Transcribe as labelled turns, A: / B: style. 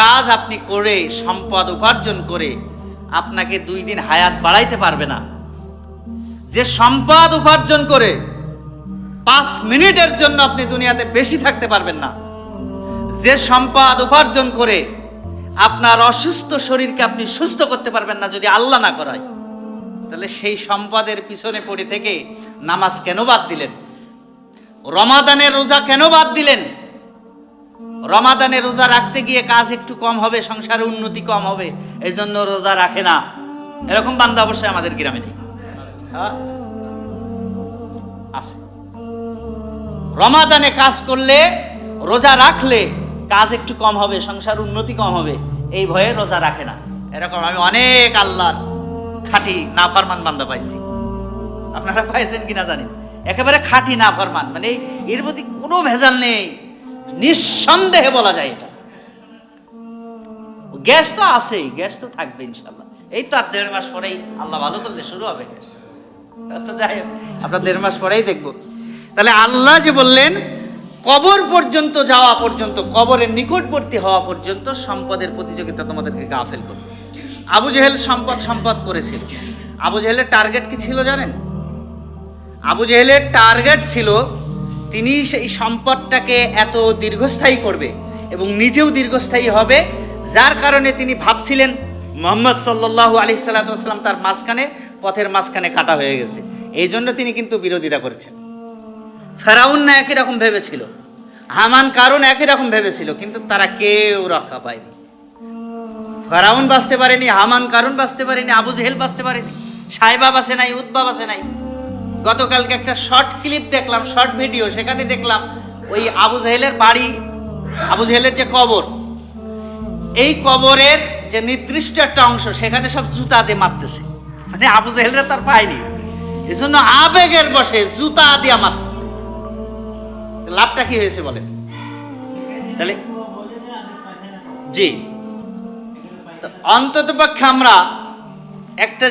A: কাজ আপনি করে সম্পদ উপার্জন করে আপনাকে 2 দিন হায়াত বাড়াইতে পারবে না। যে সম্পদ উপার্জন করে 5 মিনিটের জন্য আপনি দুনিয়াতে বেশি থাকতে পারবেন না, যে সম্পদ উপার্জন করে আপনার অসুস্থ শরীরকে আপনি সুস্থ করতে পারবেন না যদি আল্লাহ না করায়, তাহলে সেই সম্পদের পিছনে পড়ে থেকে নামাজ কেন বাদ দিলেন? রমাদানের রোজা কেন বাদ দিলেন? রমাদানের রোজা রাখতে গিয়ে কাজ একটু কম হবে, সংসারে উন্নতি কম হবে, এই জন্য রোজা রাখে না, এরকম বান্দা অবশ্যই আমাদের গ্রামে নেই। আছে। রমাদানে কাজ করলে, রোজা রাখলে কাজ একটু কম হবে, সংসার উন্নতি কম হবে, এই ভয়ে রোজা রাখে না। এরকম আমি অনেক আল্লাহর খাঁটি নাফরমান বান্দা পাইছি। আপনারা পাইছেন কিনা জানি, একেবারে খাঁটি নাফরমান, মানে এর প্রতি কোনো ভেজাল নেই, নিঃসন্দেহে বলা যায় এটা। গ্যাস তো আছেই, গ্যাস তো থাকবে ইনশাল্লাহ। এই তো আর 1.5 মাস পরেই আল্লাহ ভালো করলে শুরু হবে গ্যাস। তো যাই হোক, আমরা 1.5 মাস পরেই দেখবো। তাহলে আল্লাহ যে বললেন কবর পর্যন্ত যাওয়া পর্যন্ত, কবরের নিকটবর্তী হওয়া পর্যন্ত সম্পদের প্রতিযোগিতা তোমাদেরকে গাফেল করবে। আবু জেহেল সম্পদ করেছিল। আবু জেহেলের টার্গেট কি ছিল জানেন? আবু জেহেলের টার্গেট ছিল তিনি সেই সম্পদটাকে এত দীর্ঘস্থায়ী করবে এবং নিজেও দীর্ঘস্থায়ী হবে, যার কারণে তিনি ভাবছিলেন মুহাম্মদ সাল্লাল্লাহু আলাইহি সাল্লাম তার মাঝখানে, পথের মাঝখানে কাটা হয়ে গেছে। এই জন্য তিনি কিন্তু বিরোধিতা করেছেন। ফেরাউন না একই রকম ভেবেছিল, হামান কারুন একই রকম ভেবেছিল, কিন্তু তারা কেউ রক্ষা পায়নি। ফেরাউন বাঁচতে পারেনি, হামান কারুন বাঁচতে পারেনি, আবু জেহেল বাঁচতে পারেনি, সাইবা বাঁচে নাই, উতবা বাঁচে নাই। গতকালকে একটা শর্ট ক্লিপ দেখলাম, শর্ট ভিডিও, সেখানে দেখলাম ওই আবু জেহেলের বাড়ি, আবু জেহেলের যে কবর, এই কবরের যে নির্দিষ্ট একটা অংশ, সেখানে সব জুতা দিয়ে মারতেছে। মানে আবু জেহেলরা তার পায়নি, এজন্য আবেগের বসে জুতা দিয়ে মারতেছে। লাভটা কি হয়েছে বলেন? তাহলে জি, অন্তত পক্ষে আমরা একটা